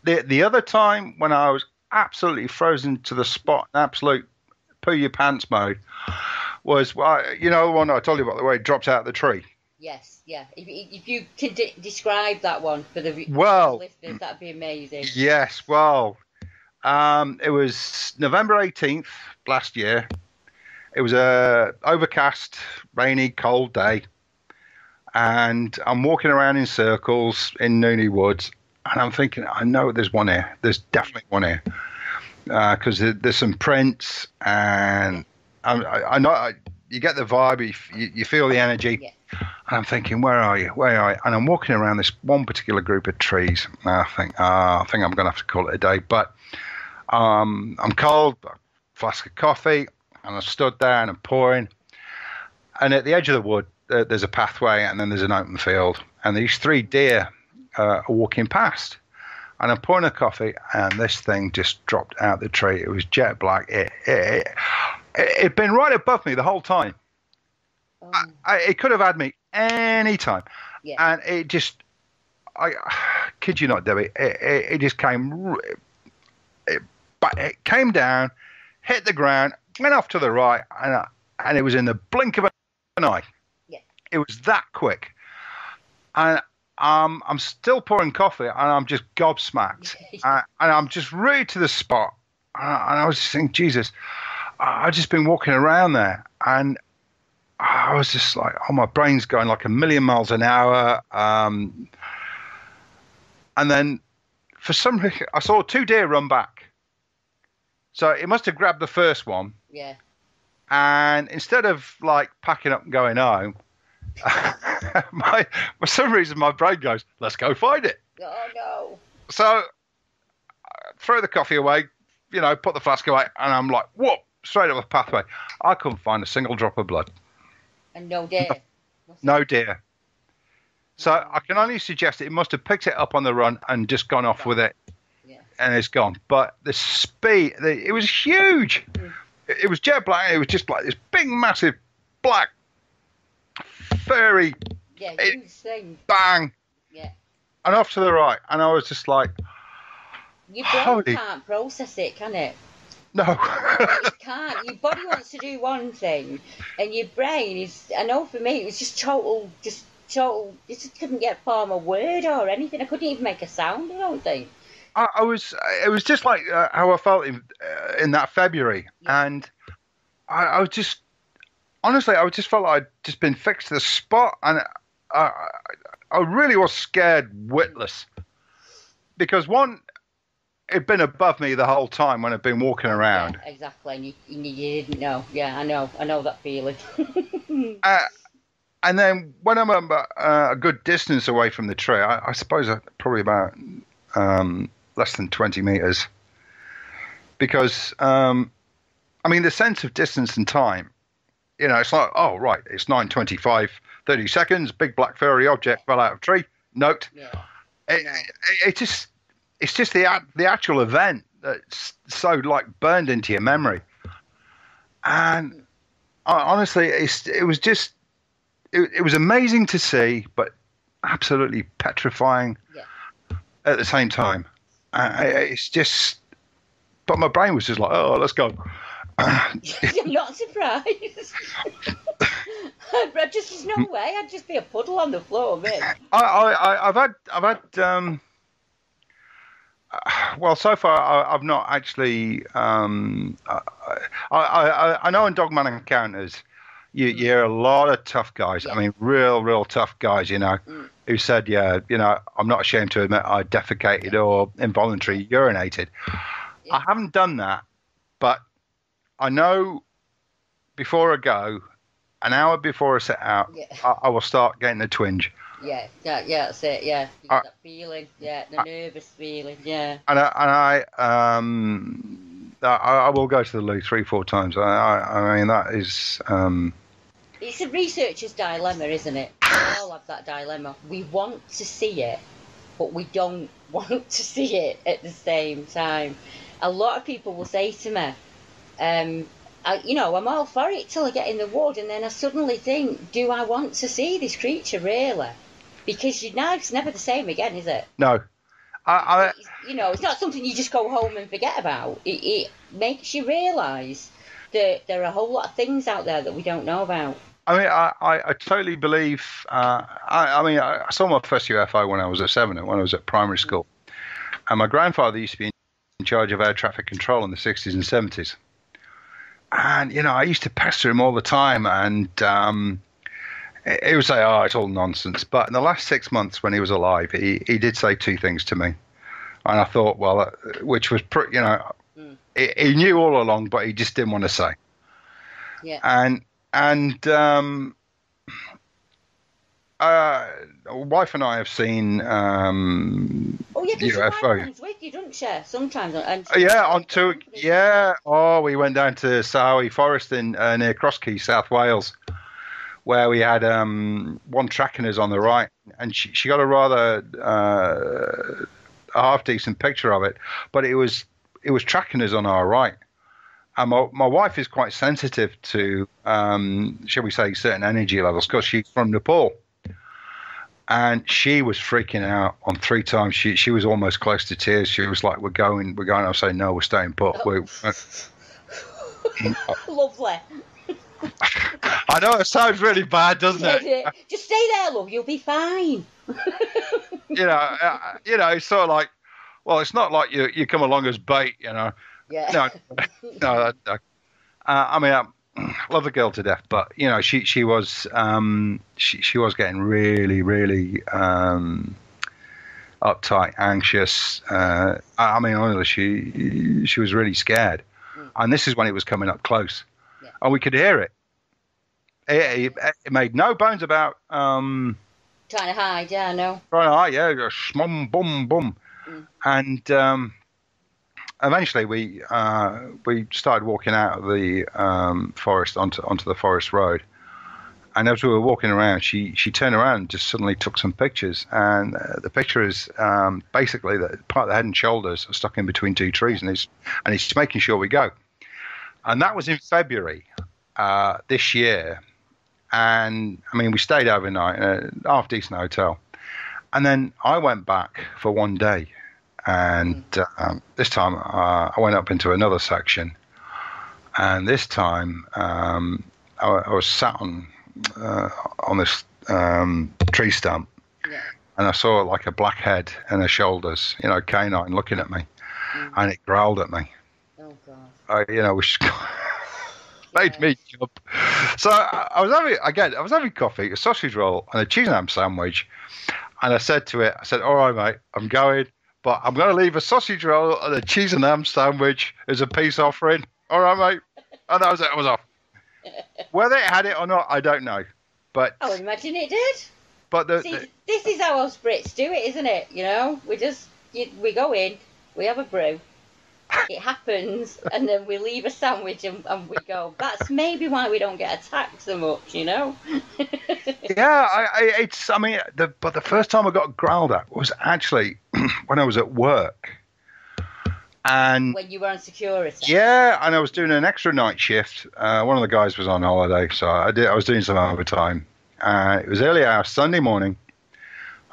the other time when I was absolutely frozen to the spot, in absolute poo your pants mode, was, the one I told you about, the way it dropped out of the tree. Yes, yeah. If you could describe that one for the listeners, that'd be amazing. Yes, well, it was November 18th last year. It was a overcast, rainy, cold day, and I'm walking around in circles in Nooney Woods, and I'm thinking, I know there's one here. There's definitely one here, because there's some prints, and I know you get the vibe, you feel the energy. Yeah. And I'm thinking, where are you? Where are you? And I'm walking around this one particular group of trees. And I think I'm going to have to call it a day. But I'm cold, a flask of coffee, and I stood there and I'm pouring. And at the edge of the wood, there's a pathway, and then there's an open field. And these 3 deer are walking past. And I'm pouring a coffee, and this thing just dropped out the tree. It was jet black. It'd been right above me the whole time. It could have had me any time. Yeah. And it just, I kid you not, Debbie, it just came, it came down, hit the ground, went off to the right, and it was in the blink of an eye. Yeah. It was that quick. And I'm still pouring coffee, and I'm just gobsmacked. And I'm just rooted to the spot. And I was just thinking, Jesus, I've just been walking around there, and I was just like, oh, my brain's going like a million miles an hour. And then for some reason, I saw 2 deer run back. So it must have grabbed the first one. Yeah. And instead of like packing up and going home, for some reason, my brain goes, let's go find it. Oh, no. So I throw the coffee away, put the flask away, and I'm like, whoop, straight up the pathway. I couldn't find a single drop of blood. And no deer. No deer. So I can only suggest it must have picked it up on the run and just gone off with it, and it's gone. But the speed, it was huge. It was jet black. It was just like this big, massive, black, furry, huge thing. Bang. Yeah. And off to the right. And I was just like, your brain can't process it, can it? No. It can't. Your body wants to do one thing, and your brain is, I know for me, it was just total, you just couldn't get form a word or anything. I couldn't even make a sound, I don't think. It was just like how I felt in that February. Yeah. And I was just, honestly, I just felt like I'd just been fixed to the spot. And I really was scared witless. Because one, it'd been above me the whole time when I'd been walking around. Yeah, exactly. And you didn't know. Yeah, I know that feeling. And then when I'm a good distance away from the tree, I suppose probably about less than 20 meters. Because, the sense of distance and time, it's like, oh, right, it's 9:25, 30 seconds, big black furry object fell out of tree, note. Yeah. It's just the actual event that's so like burned into your memory. And honestly, it was amazing to see, but absolutely petrifying at the same time. It's just, but my brain was just like, oh, let's go. I'm not surprised. There's no way. I'd just be a puddle on the floor, man. I've had. Well, so far I've not actually. I know in Dogman Encounters, you hear a lot of tough guys. I mean, real tough guys. Who said, I'm not ashamed to admit I defecated or involuntarily urinated. I haven't done that, but I know before I go, an hour before I set out, I will start getting a twinge. Yeah, that's it. Yeah, that feeling. Yeah, the nervous feeling. Yeah. And I will go to the loo 3-4 times. I mean, that is. It's a researcher's dilemma, isn't it? We all have that dilemma. We want to see it, but we don't want to see it at the same time. A lot of people will say to me, I'm all for it till I get in the wood, and then I suddenly think, do I want to see this creature really? Because it's never the same again, is it? No. It's not something you just go home and forget about. It makes you realise that there are a whole lot of things out there that we don't know about. I mean, I totally believe. I saw my first UFO when I was at 7, when I was at primary school, and my grandfather used to be in charge of air traffic control in the 60s and 70s. And I used to pester him all the time, and he would say, "Oh, it's all nonsense." But in the last 6 months, when he was alive, he did say two things to me, and I thought, well, which was he knew all along, but he just didn't want to say. Yeah. And wife and I have seen because your wife UFO. comes with you, doesn't she? Sometimes. Oh, we went down to Sahawi Forest in near Crosskey, South Wales, where we had one tracking us on the right, and she got a rather a half decent picture of it, but it was tracking us on our right. And my wife is quite sensitive to, shall we say, certain energy levels because she's from Nepal. And she was freaking out on 3 times. She was almost close to tears. She was like, we're going. I was saying, no, we're staying put. Lovely. I know it sounds really bad, doesn't it? Just stay there, love. You'll be fine. It's sort of like, well, it's not like you come along as bait, Yeah. No. I mean, I love the girl to death, but she was she was getting really, really uptight, anxious. I mean, honestly, she was really scared, and this is when it was coming up close, and we could hear it. It made no bones about trying to hide. Yeah, I know. Trying to hide, yeah, shmum, bum, bum, and eventually we started walking out of the forest onto the forest road, and as we were walking around, she turned around and just suddenly took some pictures, and the picture is basically the part of the head and shoulders are stuck in between 2 trees, and he's making sure we go, and that was in February this year. And I mean, we stayed overnight in a half decent hotel, and then I went back for one day, and this time I went up into another section, and this time I was sat on this tree stump, and I saw like a black head and her shoulders, canine looking at me, and it growled at me. Oh God! Which made me jump. So I was having coffee, a sausage roll, and a cheese and ham sandwich, and I said to it, "All right, mate, I'm going, but I'm going to leave a sausage roll and a cheese and ham sandwich as a peace offering. All right, mate." And that was it. I was off. Whether it had it or not, I don't know. But I would imagine it did. But this is how us Brits do it, isn't it? We go in, we have a brew. It happens, and then we leave a sandwich and we go. That's maybe why we don't get attacked so much, Yeah, but the first time I got growled at was actually when I was at work, and when you were on security. Yeah, and I was doing an extra night shift. One of the guys was on holiday, so I was doing some overtime. It was early hours Sunday morning,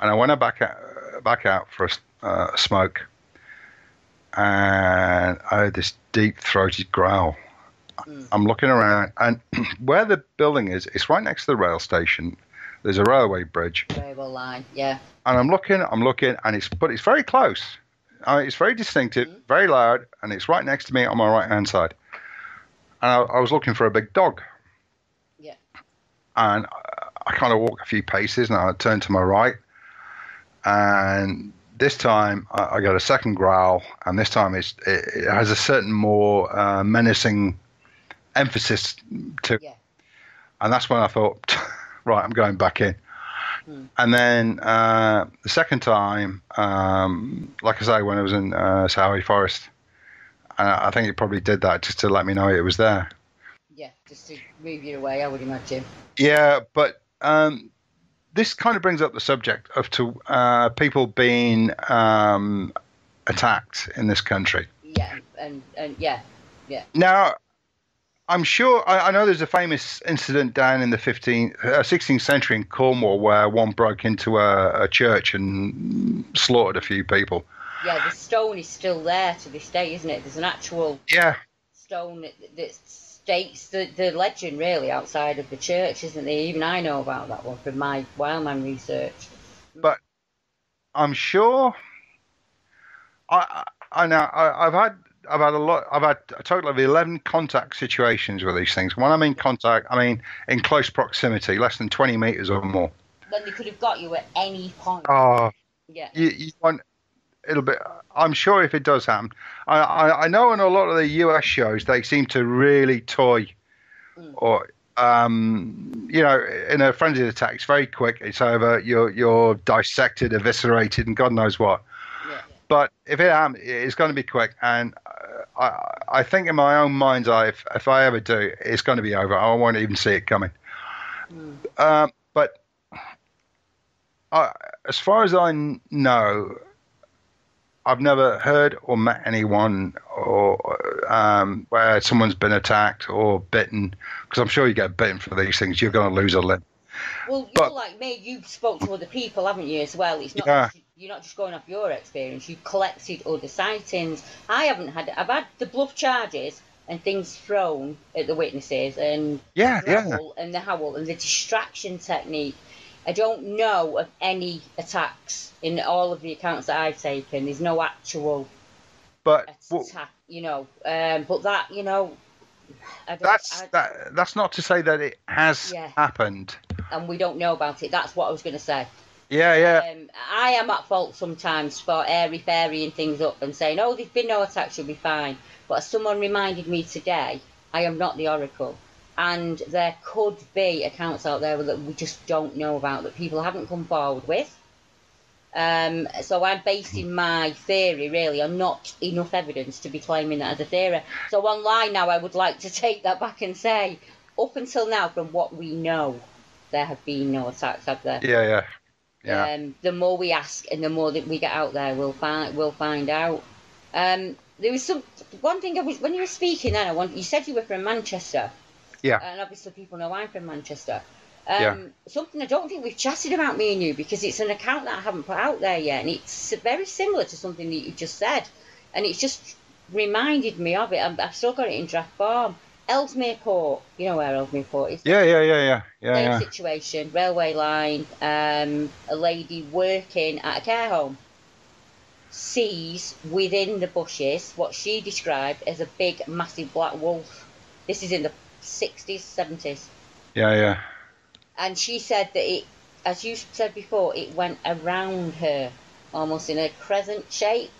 and I went back out for a smoke. And I heard this deep-throated growl. I'm looking around, and where the building is, it's right next to the rail station. There's a railway bridge. Railway line, yeah. And I'm looking, and it's very close. It's very distinctive, very loud, and it's right next to me on my right-hand side. And I was looking for a big dog. Yeah. And I kind of walked a few paces, and I turned to my right, and this time I got a second growl, and this time it has a certain more menacing emphasis to it. And that's when I thought, right, I'm going back in. And then the second time, like I say, when I was in Sahawi Forest, I think it probably did that just to let me know it was there. Yeah, just to move you away, I would imagine. Yeah, but this kind of brings up the subject of people being attacked in this country. Yeah, and yeah. Now, I'm sure I know there's a famous incident down in the 16th century in Cornwall where one broke into a church and slaughtered a few people. Yeah, the stone is still there to this day, isn't it? There's an actual stone that states the legend really outside of the church, isn't there? Even I know about that one from my wildman research. But I'm sure I've had had a lot. I've had a total of 11 contact situations with these things. When I mean contact, I mean in close proximity, less than 20 meters or more. Then they could have got you at any point. Oh, yeah. You want it'll be. I'm sure if it does happen, I know in a lot of the US shows they seem to really toy, or in a frenzied attack, it's very quick. It's over. You're dissected, eviscerated, and God knows what. Yeah. But if it happens, it's going to be quick. And I think in my own mind's eye, if I ever do, it's going to be over. I won't even see it coming. But as far as I know, I've never heard or met anyone or where someone's been attacked or bitten, because I'm sure you get bitten for these things. You're going to lose a limb. Well, you're like me. You've spoke to other people, haven't you, as well? It's not you're not just going off your experience. You've collected other sightings. I've had the bluff charges and things thrown at the witnesses and and the howl and the distraction technique. I don't know of any attacks in all of the accounts that I've taken. There's no actual attack, but that, that's not to say that it has happened. And we don't know about it. That's what I was going to say. Yeah. I am at fault sometimes for airy-fairying things up and saying, oh, there's been no attacks, you'll be fine. But as someone reminded me today, I am not the oracle. And there could be accounts out there that we just don't know about, that people haven't come forward with. So I'm basing my theory, really, on not enough evidence to be claiming that as a theory. So online now, I would like to take that back and say, up until now, from what we know, there have been no attacks, have there? Yeah. The more we ask and the more that we get out there, we'll find out. There was one thing when you were speaking then, you said you were from Manchester. Yeah. And obviously people know I'm from Manchester. Something I don't think we've chatted about, me and you, because it's an account that I haven't put out there yet, and it's very similar to something that you just said, and it's just reminded me of it. I've still got it in draft form. Ellesmere Port, you know where Ellesmere Port is? Yeah. Same situation, railway line, a lady working at a care home sees within the bushes what she described as a big, massive black wolf. This is in the 60s, 70s. Yeah. And she said that it, as you said before, it went around her, almost in a crescent shape.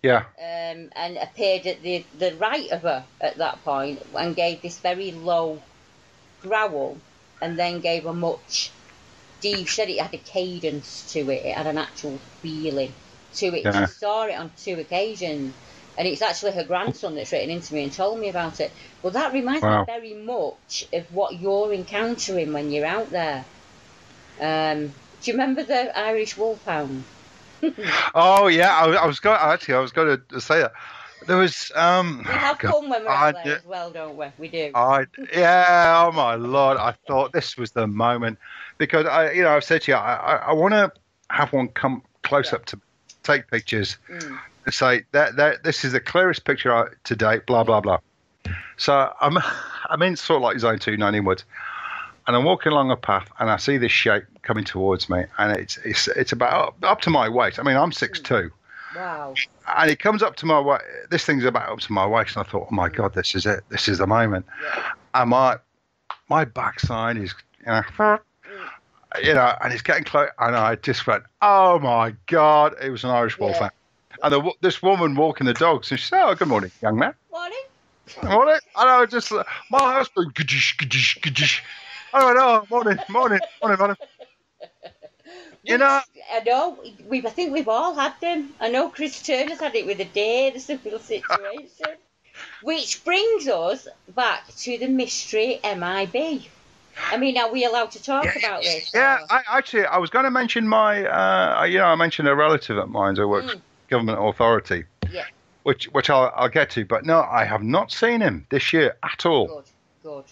Yeah. And appeared at the right of her at that point and gave this very low growl and then gave a much deep, said it had a cadence to it, it had an actual feeling to it. Yeah. She saw it on 2 occasions. And it's actually her grandson that's written into me and told me about it. Well, that reminds me very much of what you're encountering when you're out there. Do you remember the Irish wolfhound? Oh yeah, I was going to say that. There was we have fun when we're out there as well, don't we? We do. Oh my Lord! I thought this was the moment, because I've said to you, I want to have one come close up to take pictures. Say that this is the clearest picture to date, blah blah blah. So I'm in sort of like Zone 290 Woods, and I'm walking along a path, and I see this shape coming towards me, and it's about up to my waist. I mean, I'm 6'2". Wow. And it comes up to my waist. This thing's about up to my waist, and I thought, oh my God, this is it. This is the moment. Yeah. And my backside is, and it's getting close, and I just went, oh my God, it was an Irish wolfhound. And this woman walking the dogs, and she said, oh, good morning, young man. Morning. Morning. And I was just, my husband, gadoosh. I went, oh, morning, madam. I know, I think we've all had them. I know Chris Turner's had it with a deer, the similar situation. Which brings us back to the mystery MIB. I mean, are we allowed to talk about this? Yeah, I was going to mention I mentioned a relative of mine who works government authority, which I'll get to, but no, I have not seen him this year at all. Good.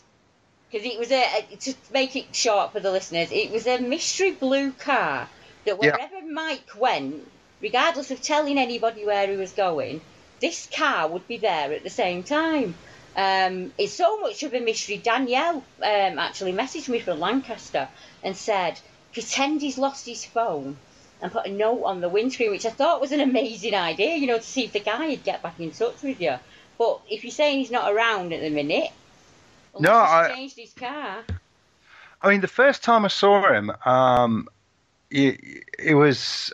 Because it was to make it short for the listeners, it was a mystery blue car that wherever Mike went, regardless of telling anybody where he was going, this car would be there at the same time. It's so much of a mystery. Danielle actually messaged me from Lancaster and said, pretend he's lost his phone and put a note on the windscreen, which I thought was an amazing idea, you know, to see if the guy would get back in touch with you. But if you're saying he's not around at the minute, unless he's changed his car. I mean, the first time I saw him, it was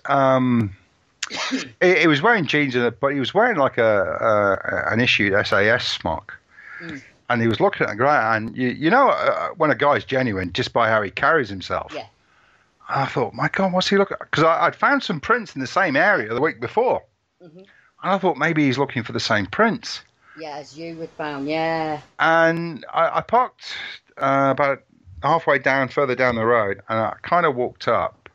he was wearing jeans, but he was wearing like an issued SAS smock, and he was looking at the ground. And you know when a guy's genuine just by how he carries himself. Yeah. I thought, my God, what's he looking at? Because I'd found some prints in the same area the week before, and I thought maybe he's looking for the same prints. Yeah, as you had found, yeah. And I parked about halfway further down the road, and I kind of walked up,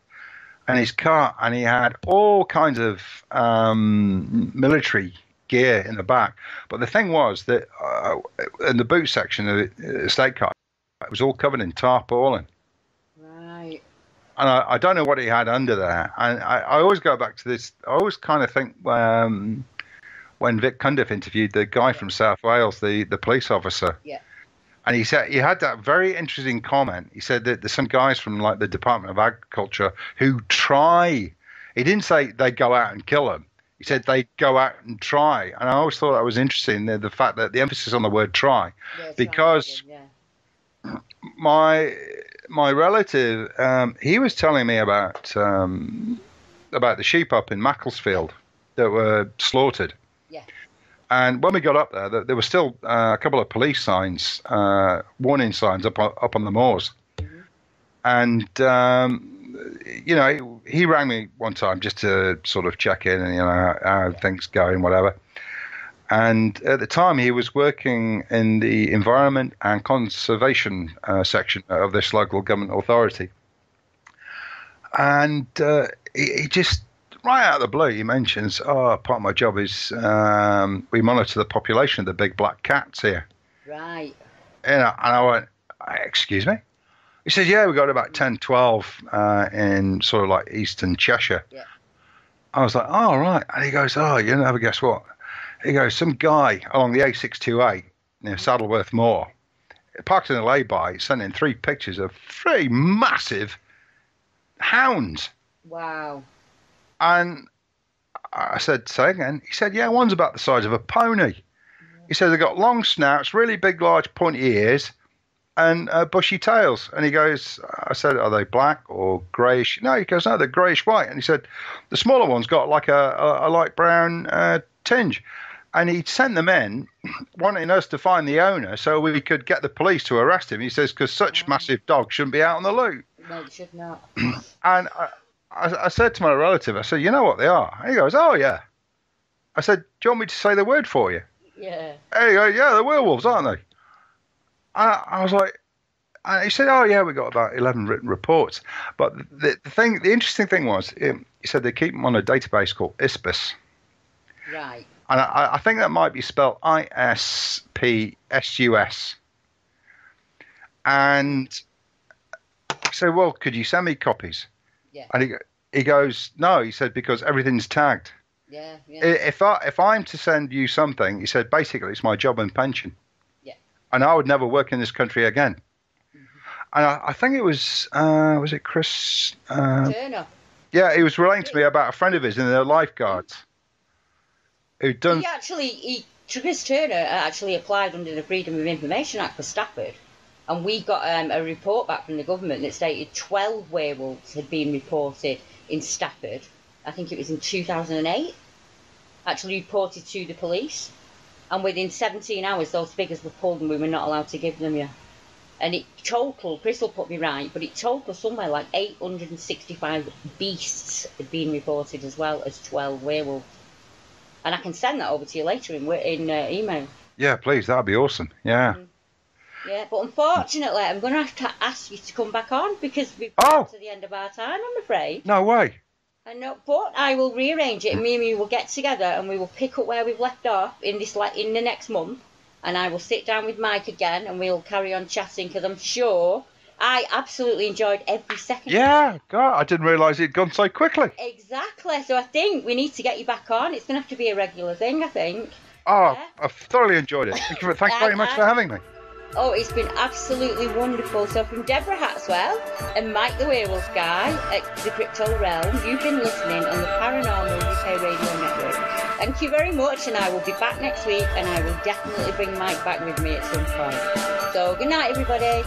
and his car, and he had all kinds of military gear in the back. But the thing was that in the boot section of the estate car, it was all covered in tarpaulin. Right. And I don't know what he had under there. And I always go back to this. I always kind of think when Vic Cundiff interviewed the guy from South Wales, the police officer. Yeah. And he said he had that very interesting comment. He said that there's some guys from like the Department of Agriculture who try. He didn't say they go out and kill them. He said they go out and try. And I always thought that was interesting, the fact that the emphasis on the word try, because my relative, he was telling me about the sheep up in Macclesfield that were slaughtered. And when we got up there were still a couple of police signs, warning signs up on the moors. And, you know, he rang me one time just to sort of check in and, you know, how things going, whatever. And at the time, he was working in the Environment and Conservation section of this local government authority. And he just... right out of the blue, he mentions, part of my job is we monitor the population of the big black cats here. Right. And I went, excuse me? He said, yeah, we got about 10, 12 in sort of like eastern Cheshire. Yeah. I was like, oh, right. And he goes, oh, you never guess what? He goes, some guy along the A628 near Saddleworth Moor, parked in a lay-by, sent in 3 pictures of 3 massive hounds. Wow. And I said, say again. He said, yeah, one's about the size of a pony. He said, they've got long snouts, really big, large, pointy ears, and bushy tails. And he goes, I said, are they black or greyish? No, he goes, no, they're greyish-white. And he said, the smaller one's got like a light brown tinge. And he sent them in, wanting us to find the owner so we could get the police to arrest him. He says, because such massive dogs shouldn't be out on the loot. No, they should not. And I said to my relative, I said, you know what they are? And he goes, oh, yeah. I said, do you want me to say the word for you? Yeah. There you go, yeah, they're werewolves, aren't they? I was like, and he said, oh, yeah, we got about 11 written reports. But the interesting thing was, he said they keep them on a database called ISPIS. Right. And I think that might be spelled ISPSUS. And I said, well, could you send me copies? Yeah. And he goes, no, he said, because everything's tagged. Yeah, yeah. If I'm to send you something, he said, basically, it's my job and pension. Yeah. And I would never work in this country again. And I think it was it Chris? Turner. Yeah, he was relating to me about a friend of his in the lifeguards. Who'd done... Chris Turner actually applied under the Freedom of Information Act for Stafford. And we got a report back from the government that stated 12 werewolves had been reported in Stafford. I think it was in 2008. Actually reported to the police. And within 17 hours, those figures were pulled and we were not allowed to give them you. And it totaled, Chris will put me right, but it totaled somewhere like 865 beasts had been reported as well as 12 werewolves. And I can send that over to you later in email. Yeah, please. That'd be awesome. Yeah. Yeah, but unfortunately, I'm going to have to ask you to come back on because we've got to the end of our time, I'm afraid. No way. I know, but I will rearrange it and me and you will get together and we will pick up where we've left off in the next month. And I will sit down with Mike again and we'll carry on chatting because I'm sure I absolutely enjoyed every second. Yeah, God, I didn't realise it'd gone so quickly. Exactly. So I think we need to get you back on. It's going to have to be a regular thing, I think. Oh, yeah. I've thoroughly enjoyed it. Thank you very much for having me. Oh, it's been absolutely wonderful. So from Deborah Hatswell and Mike the Werewolf Guy at the Crypto Realm, you've been listening on the Paranormal UK Radio Network. Thank you very much, and I will be back next week, and I will definitely bring Mike back with me at some point. So good night, everybody.